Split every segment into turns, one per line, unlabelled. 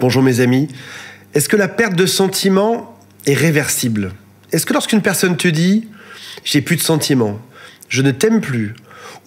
Bonjour mes amis. Est-ce que la perte de sentiments est réversible? Est-ce que lorsqu'une personne te dit « j'ai plus de sentiments, je ne t'aime plus »,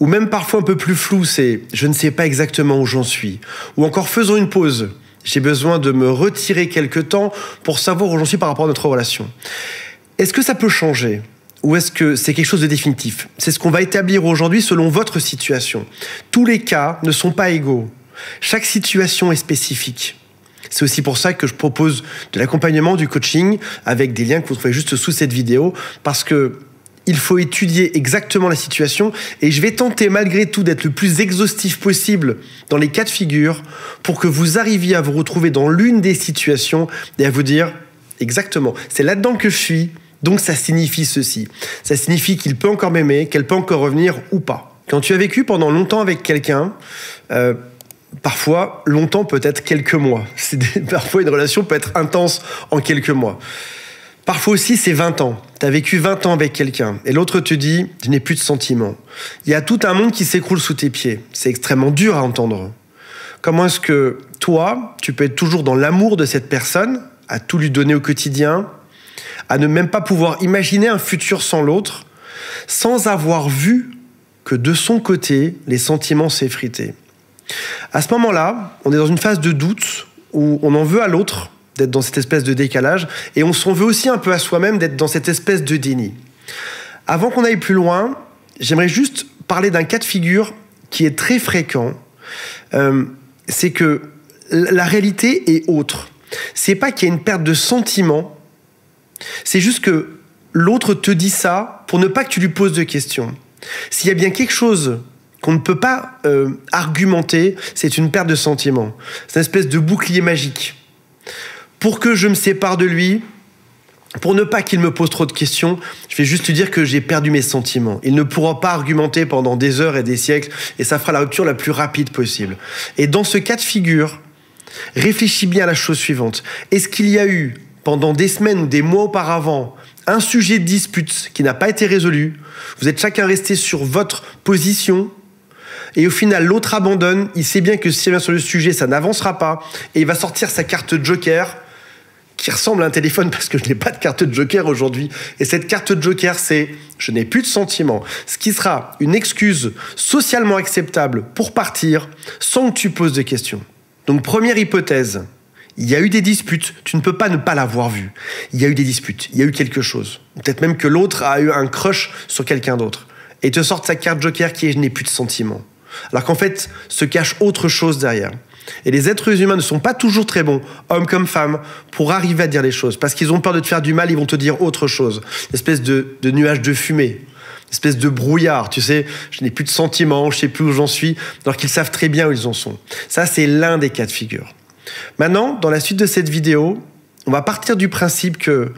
ou même parfois un peu plus flou, c'est « je ne sais pas exactement où j'en suis », ou encore « faisons une pause, j'ai besoin de me retirer quelque temps pour savoir où j'en suis par rapport à notre relation ». Est-ce que ça peut changer? Ou est-ce que c'est quelque chose de définitif? C'est ce qu'on va établir aujourd'hui selon votre situation. Tous les cas ne sont pas égaux. Chaque situation est spécifique. C'est aussi pour ça que je propose de l'accompagnement, du coaching, avec des liens que vous trouvez juste sous cette vidéo, parce que il faut étudier exactement la situation et je vais tenter malgré tout d'être le plus exhaustif possible dans les cas de figure pour que vous arriviez à vous retrouver dans l'une des situations et à vous dire exactement, c'est là-dedans que je suis, donc ça signifie ceci. Ça signifie qu'il peut encore m'aimer, qu'elle peut encore revenir ou pas. Quand tu as vécu pendant longtemps avec quelqu'un, parfois, longtemps peut être quelques mois. Parfois, une relation peut être intense en quelques mois. Parfois aussi, c'est 20 ans. Tu as vécu 20 ans avec quelqu'un et l'autre te dit « je n'ai plus de sentiments ». Il y a tout un monde qui s'écroule sous tes pieds. C'est extrêmement dur à entendre. Comment est-ce que toi, tu peux être toujours dans l'amour de cette personne, à tout lui donner au quotidien, à ne même pas pouvoir imaginer un futur sans l'autre, sans avoir vu que de son côté, les sentiments s'effritaient? À ce moment-là, on est dans une phase de doute où on en veut à l'autre d'être dans cette espèce de décalage et on s'en veut aussi un peu à soi-même d'être dans cette espèce de déni. Avant qu'on aille plus loin, j'aimerais juste parler d'un cas de figure qui est très fréquent. C'est que la réalité est autre. C'est pas qu'il y a une perte de sentiments, c'est juste que l'autre te dit ça pour ne pas que tu lui poses de questions. S'il y a bien quelque chose qu'on ne peut pas argumenter, c'est une perte de sentiments. C'est une espèce de bouclier magique. Pour que je me sépare de lui, pour ne pas qu'il me pose trop de questions, je vais juste lui dire que j'ai perdu mes sentiments. Il ne pourra pas argumenter pendant des heures et des siècles, et ça fera la rupture la plus rapide possible. Et dans ce cas de figure, réfléchis bien à la chose suivante. Est-ce qu'il y a eu, pendant des semaines ou des mois auparavant, un sujet de dispute qui n'a pas été résolu? Vous êtes chacun resté sur votre position, et au final, l'autre abandonne. Il sait bien que s'il revient sur le sujet, ça n'avancera pas. Et il va sortir sa carte Joker, qui ressemble à un téléphone parce que je n'ai pas de carte Joker aujourd'hui. Et cette carte Joker, c'est « je n'ai plus de sentiments ». Ce qui sera une excuse socialement acceptable pour partir sans que tu poses de questions. Donc, première hypothèse, il y a eu des disputes. Tu ne peux pas ne pas l'avoir vu. Il y a eu des disputes. Il y a eu quelque chose. Peut-être même que l'autre a eu un crush sur quelqu'un d'autre. Et te sorte sa carte Joker qui est « je n'ai plus de sentiments ». Alors qu'en fait, se cache autre chose derrière. Et les êtres humains ne sont pas toujours très bons, hommes comme femmes, pour arriver à dire les choses. Parce qu'ils ont peur de te faire du mal, ils vont te dire autre chose. Une espèce de nuage de fumée, une espèce de brouillard. Tu sais, je n'ai plus de sentiments, je ne sais plus où j'en suis, alors qu'ils savent très bien où ils en sont. Ça, c'est l'un des cas de figure. Maintenant, dans la suite de cette vidéo, on va partir du principe que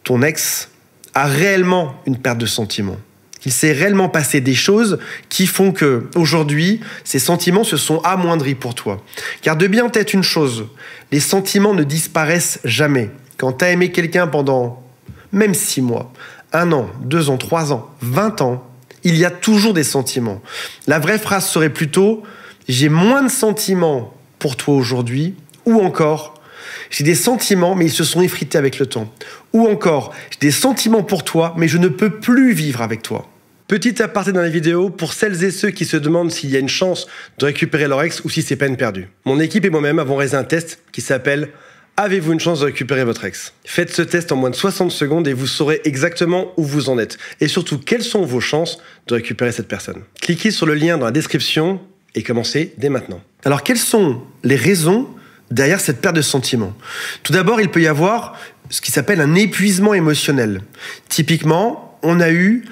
ton ex a réellement une perte de sentiments. Il s'est réellement passé des choses qui font que, aujourd'hui, ces sentiments se sont amoindris pour toi. Garde bien en tête une chose, les sentiments ne disparaissent jamais. Quand tu as aimé quelqu'un pendant même 6 mois, 1 an, 2 ans, 3 ans, 20 ans, il y a toujours des sentiments. La vraie phrase serait plutôt « j'ai moins de sentiments pour toi aujourd'hui » ou encore « j'ai des sentiments mais ils se sont effrités avec le temps » ou encore « j'ai des sentiments pour toi mais je ne peux plus vivre avec toi ». Petit aparté dans la vidéo pour celles et ceux qui se demandent s'il y a une chance de récupérer leur ex ou si c'est peine perdue. Mon équipe et moi-même avons réalisé un test qui s'appelle « Avez-vous une chance de récupérer votre ex ?» Faites ce test en moins de 60 secondes et vous saurez exactement où vous en êtes. Et surtout, quelles sont vos chances de récupérer cette personne. Cliquez sur le lien dans la description et commencez dès maintenant. Alors, quelles sont les raisons derrière cette perte de sentiments? Tout d'abord, il peut y avoir ce qui s'appelle un épuisement émotionnel. Typiquement, on a eu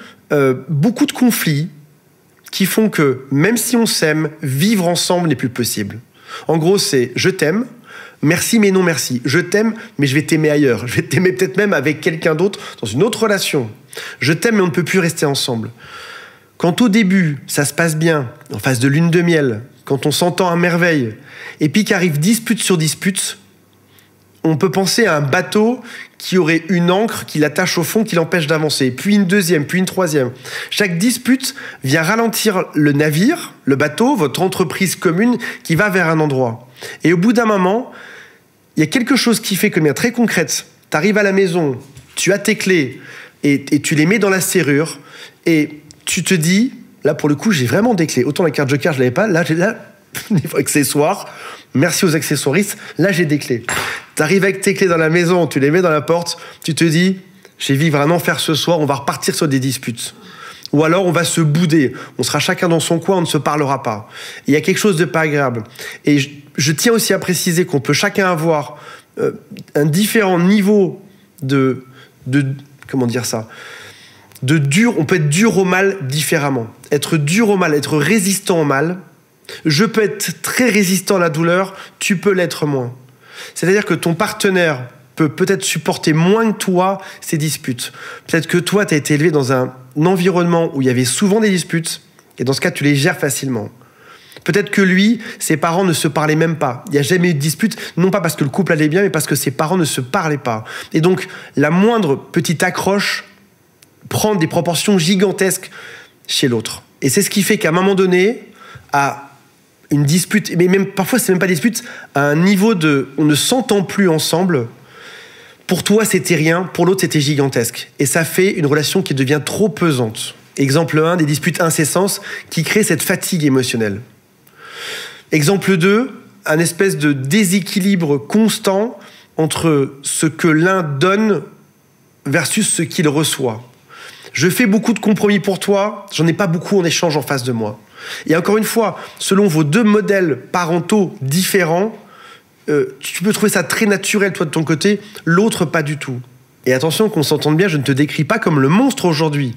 beaucoup de conflits qui font que, même si on s'aime, vivre ensemble n'est plus possible. En gros, c'est « je t'aime, merci mais non merci. Je t'aime, mais je vais t'aimer ailleurs. Je vais t'aimer peut-être même avec quelqu'un d'autre, dans une autre relation. Je t'aime, mais on ne peut plus rester ensemble. » Quand au début, ça se passe bien, en phase de lune de miel, quand on s'entend à merveille, et puis qu'arrive dispute sur dispute, on peut penser à un bateau qui aurait une ancre qui l'attache au fond, qui l'empêche d'avancer. Puis une deuxième, puis une troisième. Chaque dispute vient ralentir le navire, le bateau, votre entreprise commune qui va vers un endroit. Et au bout d'un moment, il y a quelque chose qui fait que, de manière très concrète, tu arrives à la maison, tu as tes clés et tu les mets dans la serrure et tu te dis, là pour le coup, j'ai vraiment des clés. Autant la carte Joker, je l'avais pas. Là, j'ai là des accessoires. Merci aux accessoiristes. Là, j'ai des clés. Tu arrives avec tes clés dans la maison, tu les mets dans la porte, tu te dis, j'ai vu vraiment faire ce soir, on va repartir sur des disputes. Ou alors on va se bouder, on sera chacun dans son coin, on ne se parlera pas. Il y a quelque chose de pas agréable. Et je tiens aussi à préciser qu'on peut chacun avoir un différent niveau de comment dire ça, de dur. On peut être dur au mal différemment. Être dur au mal, être résistant au mal. Je peux être très résistant à la douleur, tu peux l'être moins. C'est-à-dire que ton partenaire peut peut-être supporter moins que toi ces disputes. Peut-être que toi, tu as été élevé dans un environnement où il y avait souvent des disputes, et dans ce cas, tu les gères facilement. Peut-être que lui, ses parents ne se parlaient même pas. Il n'y a jamais eu de dispute, non pas parce que le couple allait bien, mais parce que ses parents ne se parlaient pas. Et donc, la moindre petite accroche prend des proportions gigantesques chez l'autre. Et c'est ce qui fait qu'à un moment donné, à une dispute, mais même parfois c'est même pas dispute, à un niveau de on ne s'entend plus ensemble. Pour toi c'était rien, pour l'autre c'était gigantesque, et ça fait une relation qui devient trop pesante. Exemple 1, des disputes incessantes qui créent cette fatigue émotionnelle. Exemple 2, un espèce de déséquilibre constant entre ce que l'un donne versus ce qu'il reçoit. Je fais beaucoup de compromis pour toi, j'en ai pas beaucoup en échange en face de moi. Et encore une fois, selon vos deux modèles parentaux différents, tu peux trouver ça très naturel, toi de ton côté, l'autre pas du tout. Et attention qu'on s'entende bien, je ne te décris pas comme le monstre aujourd'hui.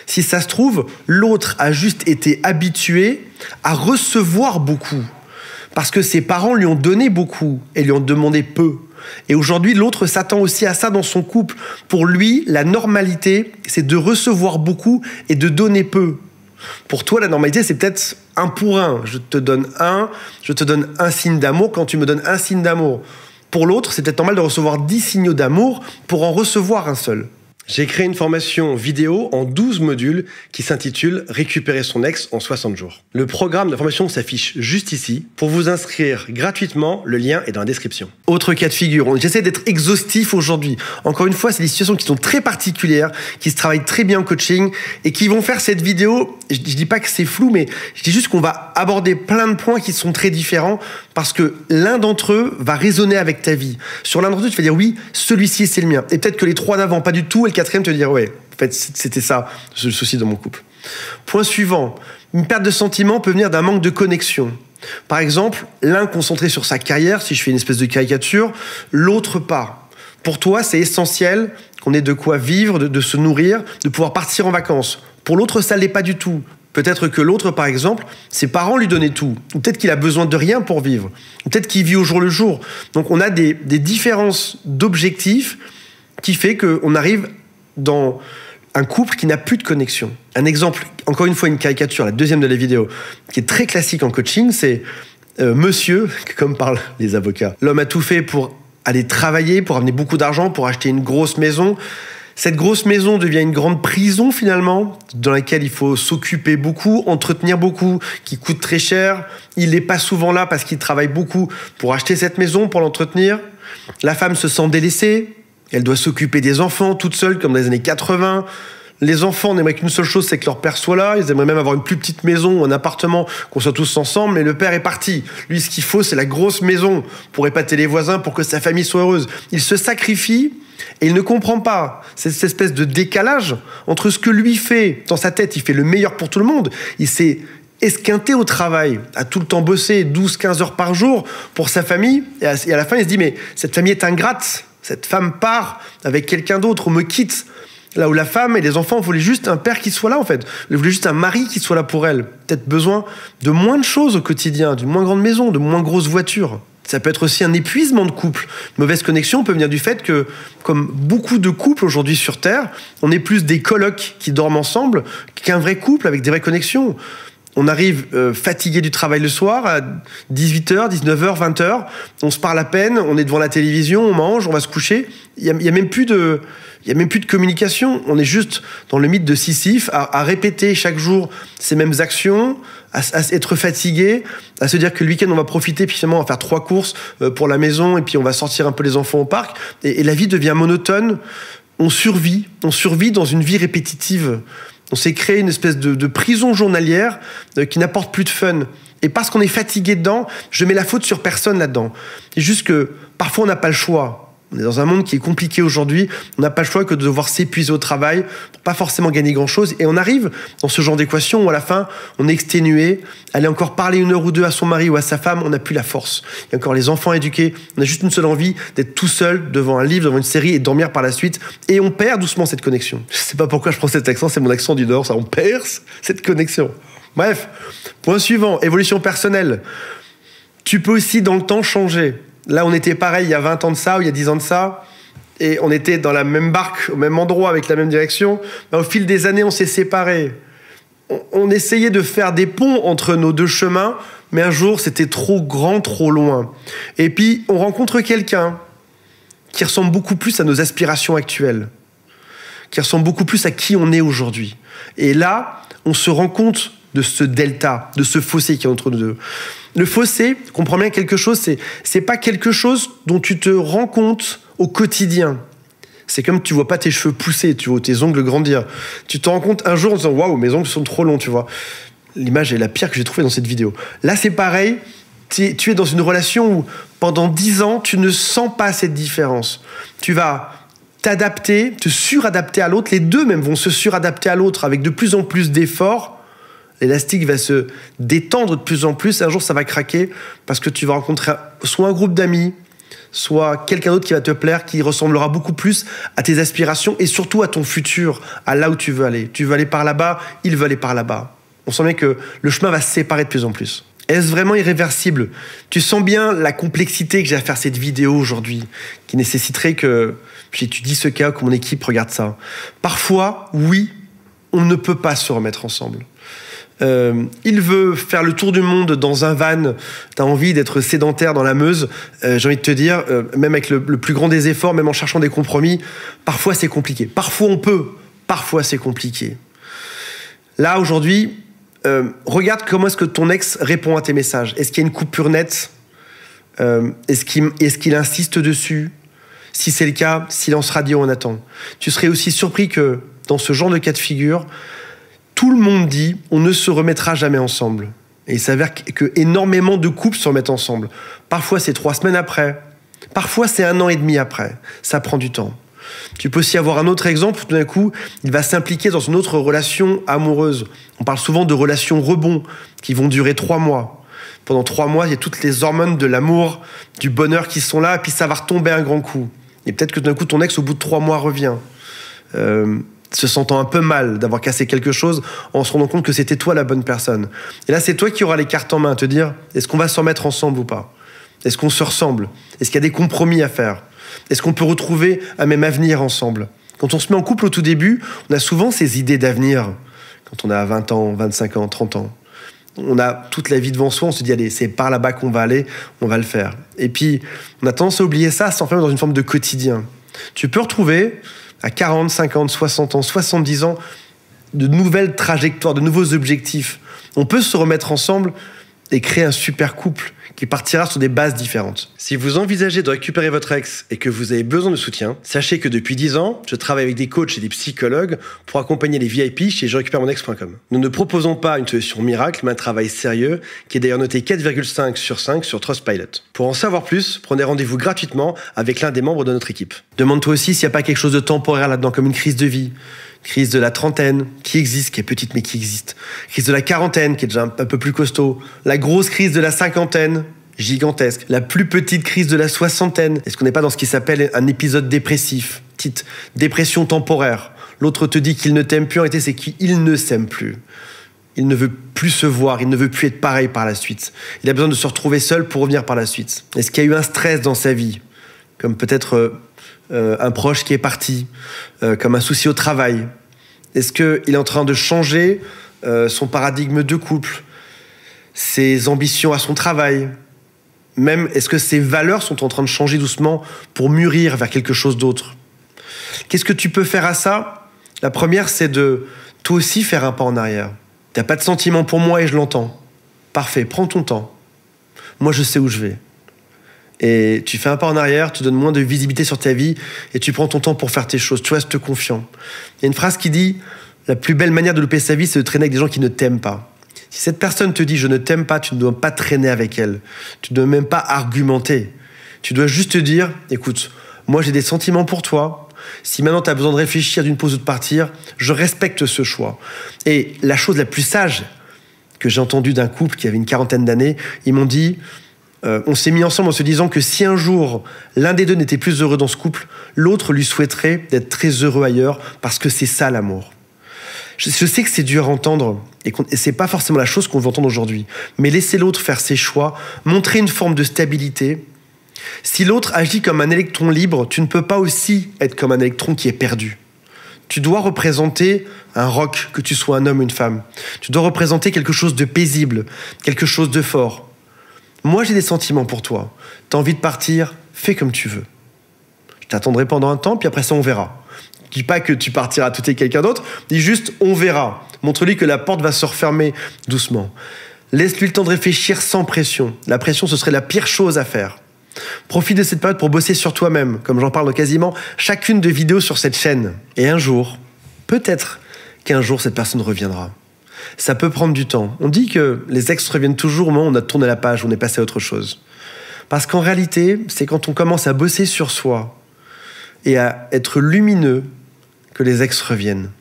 Si ça se trouve, l'autre a juste été habitué à recevoir beaucoup. Parce que ses parents lui ont donné beaucoup et lui ont demandé peu. Et aujourd'hui, l'autre s'attend aussi à ça dans son couple. Pour lui, la normalité, c'est de recevoir beaucoup et de donner peu. Pour toi, la normalité, c'est peut-être 1 pour 1. Je te donne un signe d'amour quand tu me donnes un signe d'amour. Pour l'autre, c'est peut-être normal de recevoir 10 signaux d'amour pour en recevoir un seul. J'ai créé une formation vidéo en 12 modules qui s'intitule « Récupérer son ex en 60 jours ». Le programme de formation s'affiche juste ici. Pour vous inscrire gratuitement, le lien est dans la description. Autre cas de figure, j'essaie d'être exhaustif aujourd'hui. Encore une fois, c'est des situations qui sont très particulières, qui se travaillent très bien en coaching et qui vont faire cette vidéo. Je dis pas que c'est flou, mais je dis juste qu'on va aborder plein de points qui sont très différents parce que l'un d'entre eux va résonner avec ta vie. Sur l'un d'entre eux, tu vas dire oui, celui-ci c'est le mien. Et peut-être que les 3 d'avant, pas du tout, et le 4e te dire ouais, en fait c'était ça, le souci dans mon couple. Point suivant, une perte de sentiment peut venir d'un manque de connexion. Par exemple, l'un concentré sur sa carrière, si je fais une espèce de caricature, l'autre pas. Pour toi, c'est essentiel qu'on ait de quoi vivre, de se nourrir, de pouvoir partir en vacances. Pour l'autre, ça l'est pas du tout. Peut-être que l'autre, par exemple, ses parents lui donnaient tout. Ou peut-être qu'il a besoin de rien pour vivre. Ou peut-être qu'il vit au jour le jour. Donc on a des différences d'objectifs qui fait qu'on arrive dans un couple qui n'a plus de connexion. Un exemple, encore une fois une caricature, la 2e de la vidéo, qui est très classique en coaching, c'est monsieur, comme parlent les avocats. L'homme a tout fait pour aller travailler, pour amener beaucoup d'argent, pour acheter une grosse maison. Cette grosse maison devient une grande prison finalement, dans laquelle il faut s'occuper beaucoup, entretenir beaucoup, qui coûte très cher. Il n'est pas souvent là parce qu'il travaille beaucoup pour acheter cette maison, pour l'entretenir. La femme se sent délaissée, elle doit s'occuper des enfants toute seule comme dans les années 80. Les enfants n'aimeraient qu'une seule chose, c'est que leur père soit là. Ils aimeraient même avoir une plus petite maison ou un appartement, qu'on soit tous ensemble, mais le père est parti. Lui, ce qu'il faut, c'est la grosse maison pour épater les voisins, pour que sa famille soit heureuse. Il se sacrifie et il ne comprend pas cette espèce de décalage entre ce que lui fait. Dans sa tête, il fait le meilleur pour tout le monde. Il s'est esquinté au travail, a tout le temps bossé 12-15 heures par jour pour sa famille. Et à la fin, il se dit, mais cette famille est ingrate. Cette femme part avec quelqu'un d'autre ou me quitte. Là où la femme et les enfants voulaient juste un père qui soit là, en fait. Ils voulaient juste un mari qui soit là pour elle. Peut-être besoin de moins de choses au quotidien, d'une moins grande maison, de moins grosses voitures. Ça peut être aussi un épuisement de couple. Mauvaise connexion peut venir du fait que, comme beaucoup de couples aujourd'hui sur Terre, on est plus des colocs qui dorment ensemble qu'un vrai couple avec des vraies connexions. On arrive fatigué du travail le soir, à 18h, 19h, 20h. On se parle à peine, on est devant la télévision, on mange, on va se coucher. Il y a même plus de communication. On est juste dans le mythe de Sisyphe, à répéter chaque jour ces mêmes actions, à être fatigué, à se dire que le week-end, on va profiter, puis finalement, on va faire 3 courses pour la maison, et puis on va sortir un peu les enfants au parc. Et la vie devient monotone. On survit dans une vie répétitive. On s'est créé une espèce de prison journalière qui n'apporte plus de fun. Et parce qu'on est fatigué dedans, je mets la faute sur personne là-dedans. C'est juste que parfois on n'a pas le choix. On est dans un monde qui est compliqué aujourd'hui. On n'a pas le choix que de devoir s'épuiser au travail pour pas forcément gagner grand-chose. Et on arrive dans ce genre d'équation où à la fin, on est exténué. Aller encore parler 1 heure ou 2 à son mari ou à sa femme, on n'a plus la force. Il y a encore les enfants à éduquer. On a juste une seule envie d'être tout seul devant un livre, devant une série et de dormir par la suite. Et on perd doucement cette connexion. Je sais pas pourquoi je prends cet accent, c'est mon accent du Nord, ça. On perd cette connexion. Bref, point suivant, évolution personnelle. Tu peux aussi dans le temps changer. Là, on était pareil il y a 20 ans de ça ou il y a 10 ans de ça, et on était dans la même barque, au même endroit, avec la même direction. Mais au fil des années, on s'est séparés. On essayait de faire des ponts entre nos 2 chemins, mais un jour, c'était trop grand, trop loin. Et puis, on rencontre quelqu'un qui ressemble beaucoup plus à nos aspirations actuelles, qui ressemble beaucoup plus à qui on est aujourd'hui. Et là, on se rend compte de ce delta, de ce fossé qui est entre nous deux. Le fossé, comprends bien quelque chose, c'est pas quelque chose dont tu te rends compte au quotidien. C'est comme tu vois pas tes cheveux pousser, tu vois tes ongles grandir. Tu te rends compte un jour en disant « Waouh, mes ongles sont trop longs », tu vois. L'image est la pire que j'ai trouvée dans cette vidéo. Là, c'est pareil. Tu es dans une relation où pendant 10 ans, tu ne sens pas cette différence. Tu vas t'adapter, te suradapter à l'autre. Les deux même vont se suradapter à l'autre avec de plus en plus d'efforts. L'élastique va se détendre de plus en plus. Un jour, ça va craquer parce que tu vas rencontrer soit un groupe d'amis, soit quelqu'un d'autre qui va te plaire, qui ressemblera beaucoup plus à tes aspirations et surtout à ton futur, à là où tu veux aller. Tu veux aller par là-bas, il veut aller par là-bas. On sent bien que le chemin va se séparer de plus en plus. Est-ce vraiment irréversible? Tu sens bien la complexité que j'ai à faire cette vidéo aujourd'hui, qui nécessiterait que j'étudie ce cas, que mon équipe regarde ça. Parfois, oui, on ne peut pas se remettre ensemble. Il veut faire le tour du monde dans un van, t'as envie d'être sédentaire dans la Meuse, j'ai envie de te dire, même avec le plus grand des efforts, même en cherchant des compromis, parfois c'est compliqué. Parfois on peut, parfois c'est compliqué. Là, aujourd'hui, regarde comment est-ce que ton ex répond à tes messages. Est-ce qu'il y a une coupure nette? Est-ce qu'il insiste dessus? Si c'est le cas, silence radio, on attend. Tu serais aussi surpris que dans ce genre de cas de figure, tout le monde dit on ne se remettra jamais ensemble. Et il s'avère que énormément de couples se remettent ensemble. Parfois c'est 3 semaines après, parfois c'est 1 an et demi après. Ça prend du temps. Tu peux aussi avoir un autre exemple où tout d'un coup, il va s'impliquer dans une autre relation amoureuse. On parle souvent de relations rebonds qui vont durer 3 mois. Pendant 3 mois, il y a toutes les hormones de l'amour, du bonheur qui sont là, et puis ça va retomber un grand coup. Et peut-être que tout d'un coup, ton ex, au bout de 3 mois, revient. Se sentant un peu mal d'avoir cassé quelque chose, en se rendant compte que c'était toi la bonne personne. Et là, c'est toi qui auras les cartes en main à te dire, est-ce qu'on va se remettre ensemble ou pas? Est-ce qu'on se ressemble? Est-ce qu'il y a des compromis à faire? Est-ce qu'on peut retrouver un même avenir ensemble? Quand on se met en couple au tout début, on a souvent ces idées d'avenir. Quand on a 20 ans, 25 ans, 30 ans. On a toute la vie devant soi, on se dit, allez, c'est par là-bas qu'on va aller, on va le faire. Et puis, on a tendance à oublier ça, à s'enfermer dans une forme de quotidien. Tu peux retrouver à 40, 50, 60 ans, 70 ans, de nouvelles trajectoires, de nouveaux objectifs. On peut se remettre ensemble et créer un super couple qui partira sur des bases différentes. Si vous envisagez de récupérer votre ex et que vous avez besoin de soutien, sachez que depuis 10 ans, je travaille avec des coachs et des psychologues pour accompagner les VIP chez jerécupèremonex.com. Nous ne proposons pas une solution miracle, mais un travail sérieux qui est d'ailleurs noté 4,5 sur 5 sur Trustpilot. Pour en savoir plus, prenez rendez-vous gratuitement avec l'un des membres de notre équipe. Demande-toi aussi s'il n'y a pas quelque chose de temporaire là-dedans, comme une crise de vie. Crise de la trentaine, qui existe, qui est petite mais qui existe. Crise de la quarantaine, qui est déjà un peu plus costaud. La grosse crise de la cinquantaine, gigantesque. La plus petite crise de la soixantaine. Est-ce qu'on n'est pas dans ce qui s'appelle un épisode dépressif? Petite dépression temporaire. L'autre te dit qu'il ne t'aime plus, en réalité c'est qu'il ne s'aime plus. Il ne veut plus se voir, il ne veut plus être pareil par la suite. Il a besoin de se retrouver seul pour revenir par la suite. Est-ce qu'il y a eu un stress dans sa vie? Comme peut-être un proche qui est parti, comme un souci au travail. Est-ce qu'il est en train de changer son paradigme de couple, ses ambitions à son travail. Même, est-ce que ses valeurs sont en train de changer doucement pour mûrir vers quelque chose d'autre? Qu'est-ce que tu peux faire à ça? La première, c'est de toi aussi faire un pas en arrière. Tu n'as pas de sentiment pour moi et je l'entends. Parfait, prends ton temps. Moi, je sais où je vais. Et tu fais un pas en arrière, tu donnes moins de visibilité sur ta vie et tu prends ton temps pour faire tes choses. Tu restes confiant. Il y a une phrase qui dit « La plus belle manière de louper sa vie, c'est de traîner avec des gens qui ne t'aiment pas. » Si cette personne te dit « Je ne t'aime pas », tu ne dois pas traîner avec elle. Tu ne dois même pas argumenter. Tu dois juste te dire « Écoute, moi j'ai des sentiments pour toi. Si maintenant tu as besoin de réfléchir d'une pause ou de partir, je respecte ce choix. » Et la chose la plus sage que j'ai entendue d'un couple qui avait une 40aine d'années, ils m'ont dit on s'est mis ensemble en se disant que si un jour l'un des deux n'était plus heureux dans ce couple, l'autre lui souhaiterait d'être très heureux ailleurs parce que c'est ça l'amour. Je sais que c'est dur à entendre et c'est pas forcément la chose qu'on veut entendre aujourd'hui, mais laisser l'autre faire ses choix, montrer une forme de stabilité. Si l'autre agit comme un électron libre, tu ne peux pas aussi être comme un électron qui est perdu. Tu dois représenter un roc, que tu sois un homme ou une femme. Tu dois représenter quelque chose de paisible, quelque chose de fort. Moi, j'ai des sentiments pour toi. T'as envie de partir, fais comme tu veux. Je t'attendrai pendant un temps, puis après ça, on verra. Dis pas que tu partiras tout et quelqu'un d'autre, dis juste, on verra. Montre-lui que la porte va se refermer doucement. Laisse-lui le temps de réfléchir sans pression. La pression, ce serait la pire chose à faire. Profite de cette période pour bosser sur toi-même, comme j'en parle dans quasiment chacune des vidéos sur cette chaîne. Et un jour, peut-être qu'un jour, cette personne reviendra. Ça peut prendre du temps. On dit que les ex reviennent toujours au moment où on a tourné la page, où on est passé à autre chose. Parce qu'en réalité, c'est quand on commence à bosser sur soi et à être lumineux que les ex reviennent.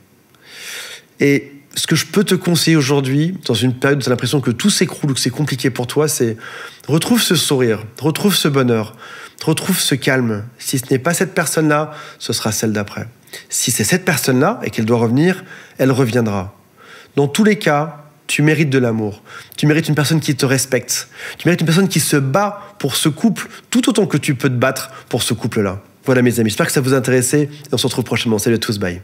Et ce que je peux te conseiller aujourd'hui, dans une période où tu as l'impression que tout s'écroule ou que c'est compliqué pour toi, c'est retrouve ce sourire, retrouve ce bonheur, retrouve ce calme. Si ce n'est pas cette personne-là, ce sera celle d'après. Si c'est cette personne-là et qu'elle doit revenir, elle reviendra. Dans tous les cas, tu mérites de l'amour. Tu mérites une personne qui te respecte. Tu mérites une personne qui se bat pour ce couple tout autant que tu peux te battre pour ce couple-là. Voilà mes amis, j'espère que ça vous a intéressé et on se retrouve prochainement. Salut à tous, bye.